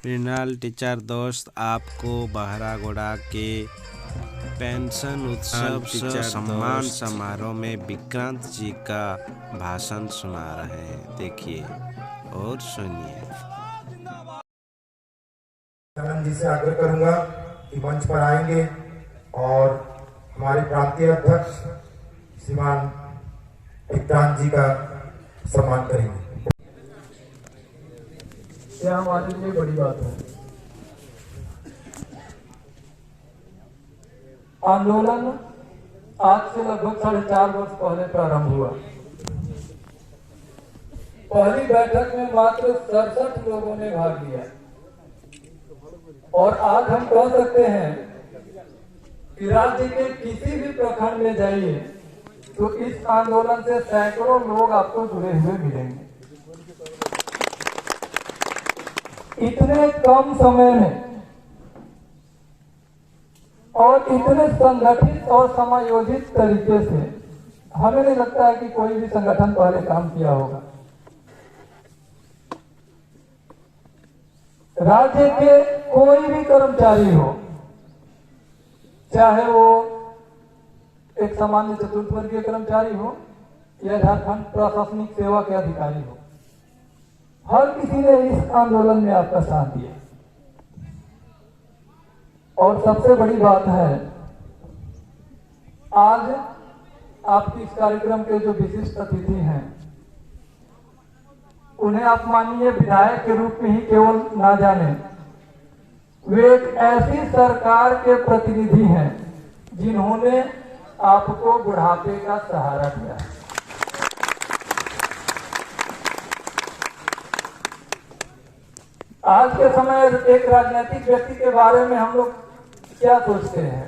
Mrinal teacher दोस्त आपको बहरागोड़ा के पेंशन उत्सव सम्मान समारोह में विक्रांत जी का भाषण सुना रहे हैं। देखिए और सुनिए। जी से आग्रह करूंगा कि मंच पर आएंगे और हमारे प्रांतीय अध्यक्ष श्रीमान विक्रांत जी का सम्मान करेंगे। यह हमारे लिए बड़ी बात है। आंदोलन आज से लगभग 4.5 वर्ष पहले प्रारंभ हुआ। पहली बैठक में मात्र 67 लोगों ने भाग लिया और आज हम कह सकते हैं कि राज्य के किसी भी प्रखंड में जाइए तो इस आंदोलन से सैकड़ों लोग आपको जुड़े हुए मिलेंगे। इतने कम समय में और इतने संगठित और समायोजित तरीके से हमें नहीं लगता है कि कोई भी संगठन पहले काम किया होगा। राज्य के कोई भी कर्मचारी हो, चाहे वो एक सामान्य चतुर्थ वर्गीय कर्मचारी हो या झारखंड प्रशासनिक सेवा के अधिकारी हो, हर किसी ने इस आंदोलन में आपका साथ दिया। और सबसे बड़ी बात है, आज आपके इस कार्यक्रम के जो विशिष्ट अतिथि हैं, उन्हें आप माननीय विधायक के रूप में ही केवल ना जाने, वे एक ऐसी सरकार के प्रतिनिधि हैं जिन्होंने आपको बुढ़ापे का सहारा दिया। आज के समय एक राजनीतिक व्यक्ति के बारे में हम लोग क्या सोचते हैं?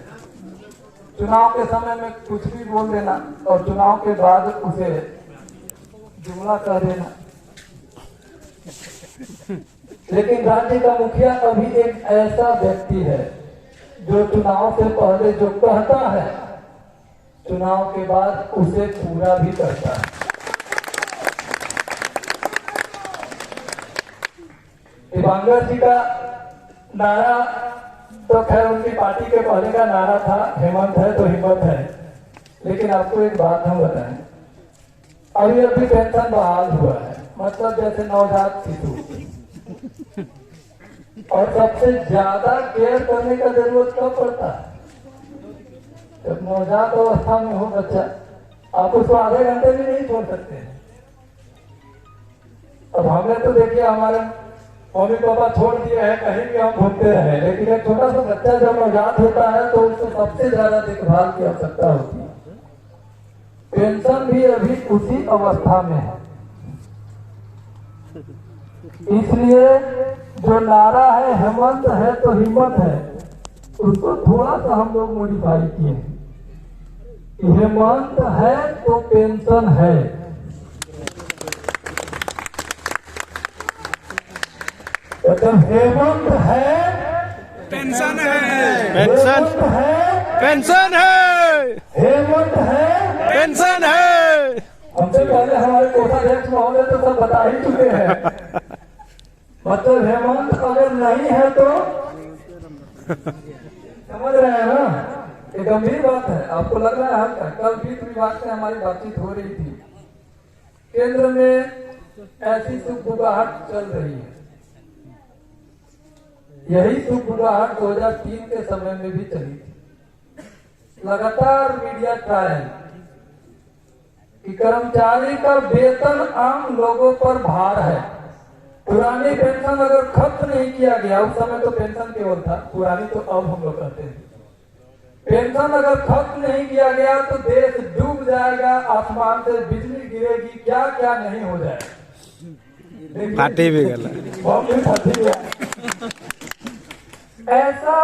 चुनाव के समय में कुछ भी बोल देना और चुनाव के बाद उसे जुमला कह देना। लेकिन राज्य का मुखिया अभी एक ऐसा व्यक्ति है जो चुनाव से पहले जो कहता है, चुनाव के बाद उसे पूरा भी करता है। दिवांगर जी का नारा तो खैर उनकी पार्टी के पहले का नारा था, हेमंत है तो हिम्मत है। लेकिन आपको एक बात हम बताएं, अभी पेंशन बहाल हुआ है, मतलब जैसे नवजात शिशु, और सबसे ज्यादा केयर करने का जरूरत कब पड़ता है? जब नवजात अवस्था में हो बच्चा, आप उसको आधे घंटे भी नहीं छोड़ सकते हैं। अब हमें तो देखिए हमारे मम्मी पापा छोड़ दिए हैं, कहीं भी हम घूमते रहे, लेकिन एक छोटा सा बच्चा जब नवजात होता है तो उसको सबसे ज्यादा देखभाल की आवश्यकता होती है। पेंशन भी अभी उसी अवस्था में है। इसलिए जो नारा है हेमंत है तो हिम्मत है, उसको थोड़ा सा हम लोग मॉडिफाई किए। हेमंत है तो पेंशन है। हेमंत है पेंशन है, पेंशन है, पेंशन है, हेमंत है पेंशन है। हमसे पहले हमारे कोषाध्यक्ष महोदय तो सब बता ही चुके हैं। मतलब हेमंत अगर नहीं है तो समझ रहे हैं ना, ये गंभीर बात है। आपको लग रहा है हल्का? कल वित्त विभाग से हमारी बातचीत हो रही थी। केंद्र में ऐसी सुगबुगाहट चल रही है, यही सुगबुगाहट 2003 के समय में भी चली थी। लगातार मीडिया ट्रायल कि कर्मचारी का वेतन आम लोगों पर भार है। पुरानी पेंशन अगर खत्म नहीं किया गया, उस समय तो पेंशन केवल था, पुरानी तो अब हम लोग कहते हैं, पेंशन अगर खत्म नहीं किया गया तो देश डूब जाएगा, आसमान से बिजली गिरेगी, क्या क्या नहीं हो जाएगा। फाटे भी गला। ऐसा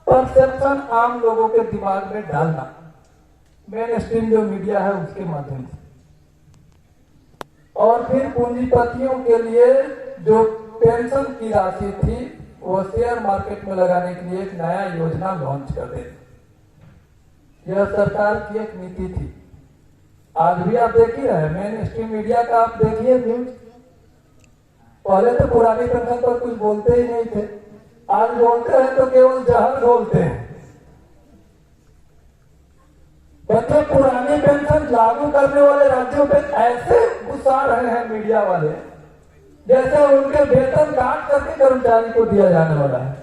परसेप्शन आम लोगों के दिमाग में डालना मेन स्ट्रीम जो मीडिया है उसके माध्यम से, और फिर पूंजीपतियों के लिए जो पेंशन की राशि थी वो शेयर मार्केट में लगाने के लिए एक नया योजना लॉन्च कर देती। यह सरकार की एक नीति थी। आज भी आप देख ही रहे, मेन स्ट्रीम मीडिया का आप देखिए न्यूज, पहले तो पुरानी पेंशन पर कुछ बोलते ही नहीं थे, आज बोलते हैं तो केवल जहर बोलते हैं। बच्चे पुरानी पेंशन लागू करने वाले राज्यों पे ऐसे गुस्सा रहे हैं मीडिया वाले, जैसे उनके वेतन काट करके कर्मचारी को दिया जाने वाला है।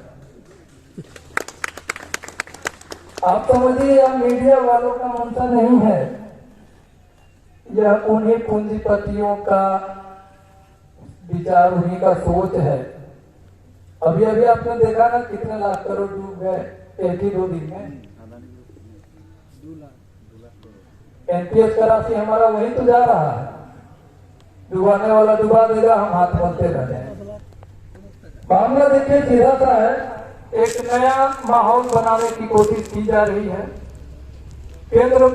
आप समझिए, यह मीडिया वालों का मंशा नहीं है, यह उन्हीं पूंजीपतियों का विचार, उन्हीं का सोच है। अभी अभी आपने देखा ना कितने लाख करोड़ डूब गए एक ही 2 दिन में। एनपीएस का राशि हमारा वही तो जा रहा है, डुबाने वाला डुबा देगा, हम हाथ मलते रह जाएंगे। मामला देखिए सीधा सा है, एक नया माहौल बनाने की कोशिश की जा रही है। केंद्र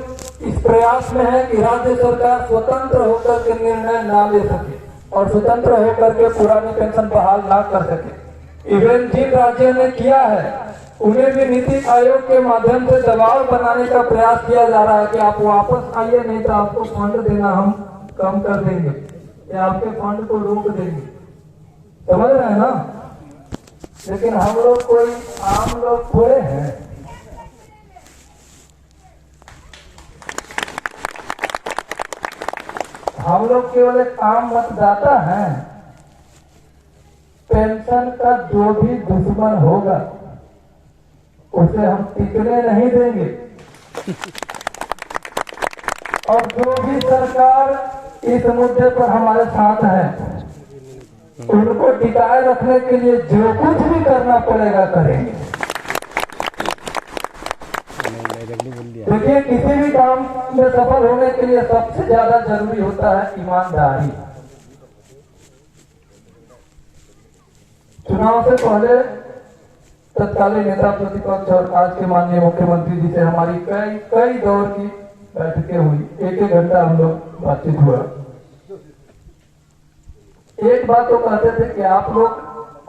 इस प्रयास में है कि राज्य सरकार स्वतंत्र होकर के निर्णय ना ले सके और स्वतंत्र होकर के पुरानी पेंशन बहाल ना कर सके। इवन जिन राज्यों ने किया है उन्हें भी नीति आयोग के माध्यम से दबाव बनाने का प्रयास किया जा रहा है कि आप वापस आइए, नहीं तो आपको फंड देना हम कम कर देंगे या आपके फंड को रोक देंगे। समझ रहे हैं ना? लेकिन हम लोग कोई आम लोग थोड़े हैं। हम लोग केवल एक आम मतदाता हैं। पेंशन का जो भी दुश्मन होगा उसे हम टिकने नहीं देंगे, और जो भी सरकार इस मुद्दे पर हमारे साथ है उनको टिकाए रखने के लिए जो कुछ भी करना पड़ेगा करेंगे। देखिए, किसी भी काम में सफल होने के लिए सबसे ज्यादा जरूरी होता है ईमानदारी। चुनाव से पहले तत्कालीन नेता प्रतिपक्ष और आज के माननीय मुख्यमंत्री जी से हमारी कई दौर की बैठकें हुई, 1-1 घंटा हम लोग बातचीत हुआ। एक बात तो कहते थे कि आप लोग,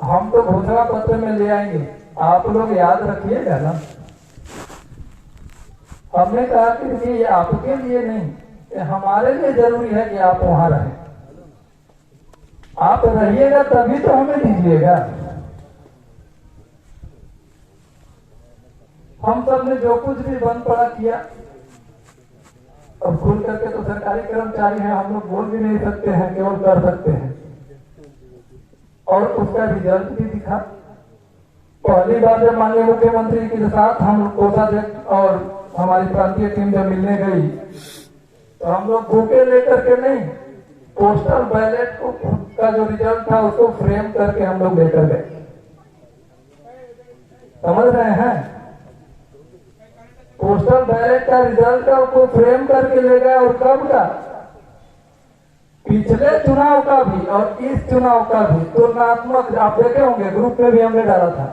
हम तो घोषणा पत्र में ले आएंगे, आप लोग याद रखिएगा ना। हमने कहा कि ये आपके लिए नहीं, ये हमारे लिए जरूरी है कि आप वहां रहें। आप रहिएगा तभी तो हमें दीजिएगा। हम सब ने जो कुछ भी बन पड़ा किया, अब खुल करके तो सरकारी कर्मचारी हैं, हम लोग बोल भी नहीं सकते हैं, केवल कर सकते हैं। और उसका रिजल्ट भी दिखा। पहली बार जब माननीय मुख्यमंत्री के साथ हम कोषाध्यक्ष और हमारी प्रांतीय टीम जब मिलने गई तो हम लोग बुके लेकर के नहीं, पोस्टल बैलेट को का जो रिजल्ट था उसको फ्रेम करके हम लोग लेकर गए। समझ रहे हैं? पोस्टल बैलेट का रिजल्ट का उसको फ्रेम करके ले गए। और कब का? पिछले चुनाव का भी और इस चुनाव का भी तुलनात्मक, आप देखे होंगे ग्रुप में भी हमने डाला था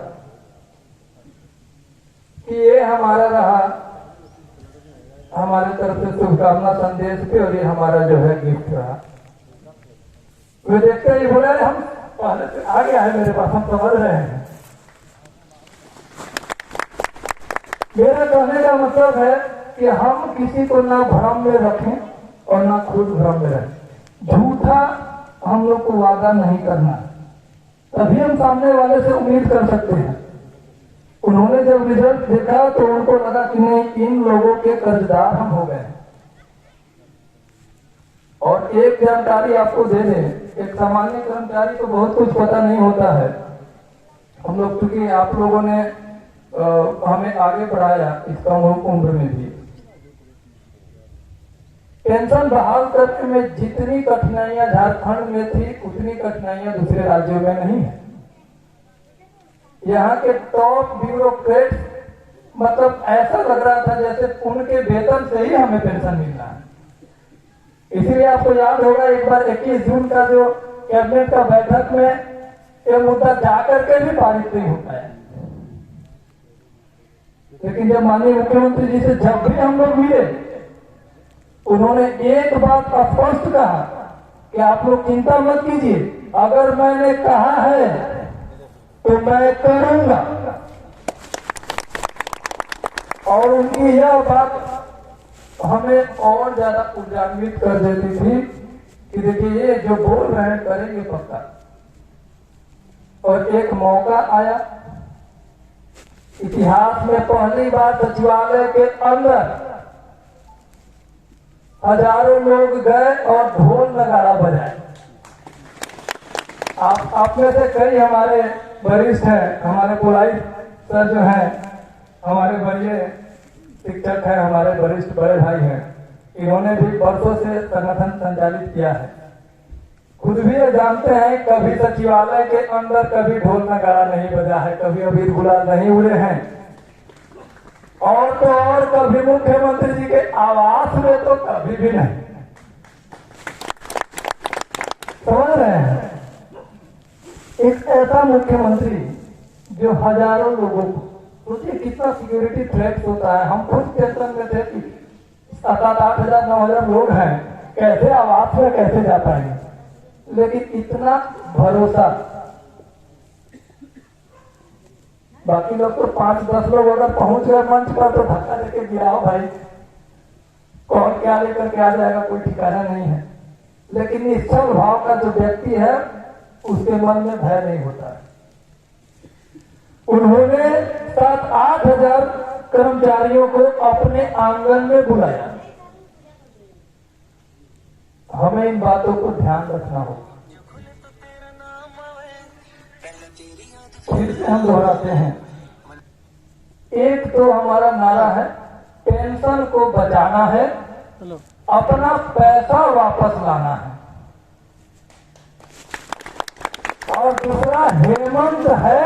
कि ये हमारा रहा, हमारे तरफ से शुभकामना संदेश पे, और ये हमारा जो है गिफ्ट रहा। वे देखते ही बोले हम पहले से आ गया है मेरे पास, हम समझ रहे हैं। मेरा कहने का मतलब है कि हम किसी को ना भ्रम में रखें और ना खुद भ्रम में रहें। झूठा हम लोग को वादा नहीं करना, तभी हम सामने वाले से उम्मीद कर सकते हैं। उन्होंने जब रिजल्ट देखा तो उनको लगा कि नहीं, इन लोगों के कर्जदार हम हो गए। और एक जानकारी आपको दे दें, एक सामान्य कर्मचारी को बहुत कुछ पता नहीं होता है। हम लोग, क्योंकि आप लोगों ने हमें आगे बढ़ाया इस कम उम्र में भी, पेंशन बहाल करने में जितनी कठिनाइयां झारखंड में थी उतनी कठिनाइयां दूसरे राज्यों में नहीं है। यहाँ के टॉप ब्यूरोक्रेट, मतलब ऐसा लग रहा था जैसे उनके वेतन से ही हमें पेंशन मिल रहा है। इसीलिए आपको याद होगा एक बार 21 जून का जो कैबिनेट का बैठक में ये मुद्दा जाकर के भी पारित नहीं हो पाया। लेकिन जब माननीय मुख्यमंत्री जी से जब भी हम लोग मिले, उन्होंने एक बात स्पष्ट कहा कि आप लोग चिंता मत कीजिए, अगर मैंने कहा है तो मैं करूंगा। और उनकी यह बात हमें और ज्यादा ऊर्जान्वित कर देती थी कि देखिए, ये जो बोल रहे हैं करेंगे पक्का। और एक मौका आया, इतिहास में पहली बार सचिवालय के अंदर हजारों लोग गए और ढोल नगाड़ा बजाए। आप में से कई हमारे वरिष्ठ हैं, हमारे पुलाइट सर जो हैं, हमारे वरीय शिक्षक हैं, हमारे वरिष्ठ बड़े भाई हैं, इन्होंने भी वर्षों से संगठन संचालित किया है। खुद भी ये जानते हैं कभी सचिवालय के अंदर कभी ढोल नगाड़ा नहीं बजा है, कभी अबीर गुलाल नहीं उड़े हैं, और तो और कभी मुख्यमंत्री जी के आवास में तो कभी भी नहीं। समझ रहे हैं? एक ऐसा मुख्यमंत्री जो हजारों लोगों को, सोचिए कितना सिक्योरिटी थ्रेट होता है। हम खुद टेंशन में थे कि 7-8 हजार 9 हजार लोग हैं, कैसे आवास में कैसे जा पाएंगे, लेकिन इतना भरोसा। बाकी लोग तो 5-10 लोग अगर पहुंच गए मंच पर तो धक्का देके गिराओ भाई, कौन क्या लेकर के आ जाएगा कोई ठिकाना नहीं है। लेकिन निश्चल भाव का जो व्यक्ति है उसके मन में भय नहीं होता है। उन्होंने 7-8 हजार कर्मचारियों को अपने आंगन में बुलाया। हमें इन बातों को ध्यान रखना होगा। फिर से हम दोहराते हैं, एक तो हमारा नारा है पेंशन को बचाना है, अपना पैसा वापस लाना है, और दूसरा हेमंत है,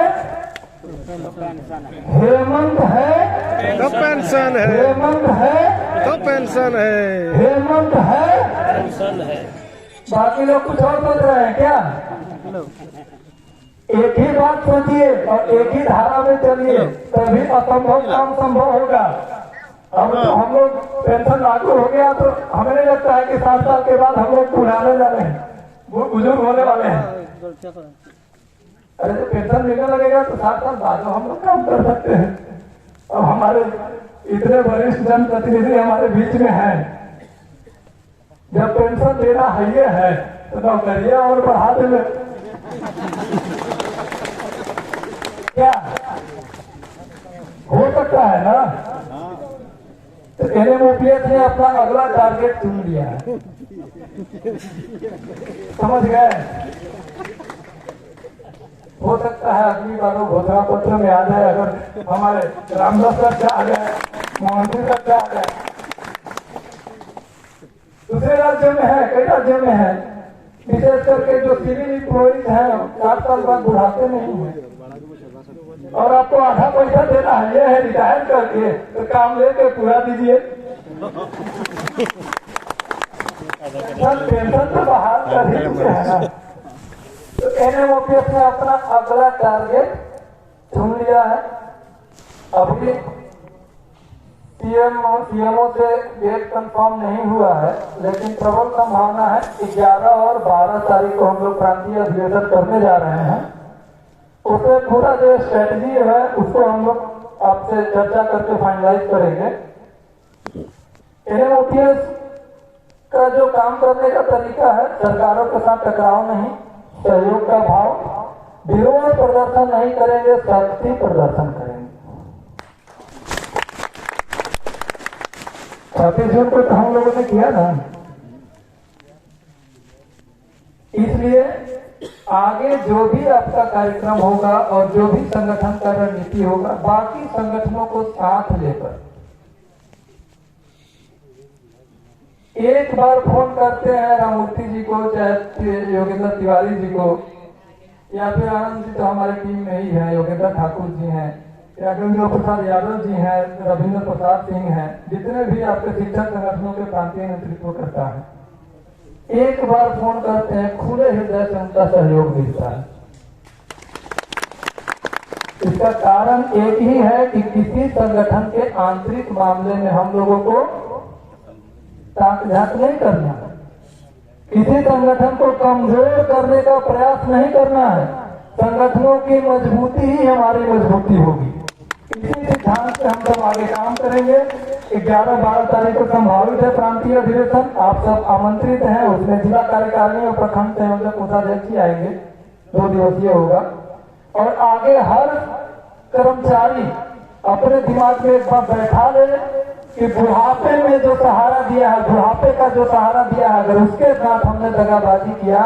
हेमंत है तो पेंशन है, हेमंत है तो पेंशन है, हेमंत है, पेंशन है। बाकी लोग कुछ और सोच रहे हैं क्या? एक ही बात सोचिए और एक ही धारा में चलिए, तभी असंभव काम संभव होगा। अब तो हम लोग पेंशन लागू हो गया तो हमें नहीं लगता है कि 7 साल के बाद हम लोग पुराने जा रहे हैं, वो बुजुर्ग होने वाले हैं। अरे जब पेंशन मिलने लगेगा तो 7 साल बाद हम लोग काम कर सकते हैं। अब हमारे इतने वरिष्ठ जनप्रतिनिधि हमारे बीच में हैं, जब पेंशन देना है तो नौकरियां और बढ़ा देंगे क्या? हो सकता है ना? तो NMOPS ने अपना अगला टारगेट चुन लिया है। समझ गए? हो सकता है अगली बार घोषणा पत्र में आ जाए, अगर हमारे रामदास सर आ जाए, मोहन सर आ जाए। दूसरे राज्यों में है, कई राज्यों में है, विशेष करके जो सिविल इम्प्लॉइज हैं 4 साल बाद बुढ़ाते नहीं है, और आपको आधा पैसा देना है, ये है रिटायर करके तो काम लेके पूरा दीजिए। पेंशन तो बहाल कर ही चुके हैं ना। तो NMOPS ने अपना अगला टारगेट चुन लिया है। अभी CMO से डेट कंफर्म नहीं हुआ है, लेकिन प्रबल संभावना है कि 11 और 12 तारीख को हम लोग प्रांतीय अधिवेशन करने जा रहे हैं। उसमें पूरा जो स्ट्रेटजी है उसको हम लोग आपसे चर्चा करके फाइनलाइज करेंगे। NMOPS का जो काम करने का तरीका है, सरकारों के साथ टकराव नहीं, सहयोग का भाव, विरोध प्रदर्शन नहीं करेंगे, शक्ति प्रदर्शन करेंगे। 26 जून को तो हम लोगों ने किया ना, इसलिए आगे जो भी आपका कार्यक्रम होगा और जो भी संगठन का रणनीति होगा, बाकी संगठनों को साथ लेकर एक बार फोन करते हैं राममूर्ति जी को, चाहे योगेंद्र तिवारी जी को, या फिर आनंद जी तो हमारी टीम में ही है, योगेंद्र ठाकुर जी हैं, राघवेंद्र प्रसाद यादव जी हैं, रविंद्र प्रसाद सिंह हैं, जितने भी आपके शिक्षक संगठनों के प्रांतीय नेतृत्व करता है, एक बार फोन करते हैं, खुले हृदय से उनका सहयोग मिलता है। इसका कारण एक ही है कि किसी संगठन के आंतरिक मामले में हम लोगों को ताक झांक नहीं करना है, किसी संगठन को कमजोर करने का प्रयास नहीं करना है। संगठनों की मजबूती ही हमारी मजबूती होगी। इसी सिद्धांत से हम सब आगे काम करेंगे। 11-12 तारीख को संभावित है प्रांतीय अधिवेशन, आप सब आमंत्रित हैं। उसमें जिला कार्यकारिणी और प्रखंड संयोजक कोषाध्यक्ष आएंगे, 2 दिवसीय होगा। और आगे हर कर्मचारी अपने दिमाग में एक बार बैठा ले कि बुढ़ापे में जो सहारा दिया है, बुढ़ापे का जो सहारा दिया है, अगर उसके साथ हमने दगाबाजी किया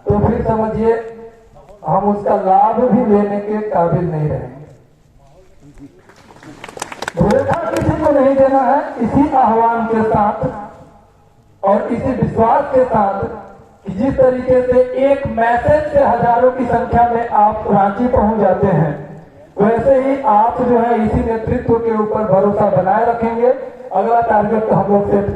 तो फिर समझिए हम उसका लाभ भी लेने के काबिल नहीं रहेंगे। धोखा किसी को नहीं देना है। इसी आह्वान के साथ और इसी विश्वास के साथ कि जिस तरीके से एक मैसेज से हजारों की संख्या में आप रांची पहुंच जाते हैं, वैसे ही आप जो है इसी नेतृत्व के ऊपर भरोसा बनाए रखेंगे। अगला टारगेट तो हम लोग सेट